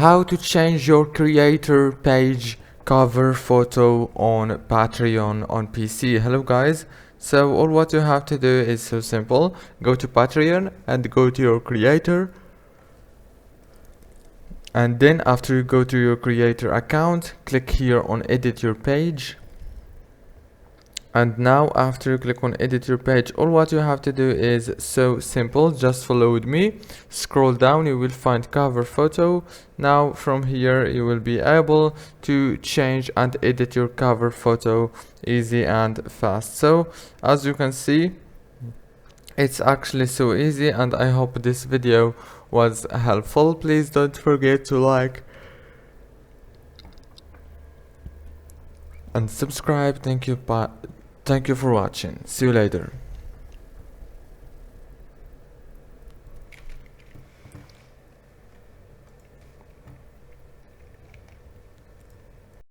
how to change your creator page cover photo on Patreon on PC. Hello guys, so all what you have to do is so simple. Go to Patreon and go to your creator, and then after you go to your creator account, click here on edit your page. And now after you click on edit your page, all what you have to do is so simple. Just follow with me, scroll down, you will find cover photo. Now from here you will be able to change and edit your cover photo easy and fast. So as you can see, it's actually so easy, and I hope this video was helpful. Please don't forget to like and subscribe. Thank you for watching. See you later.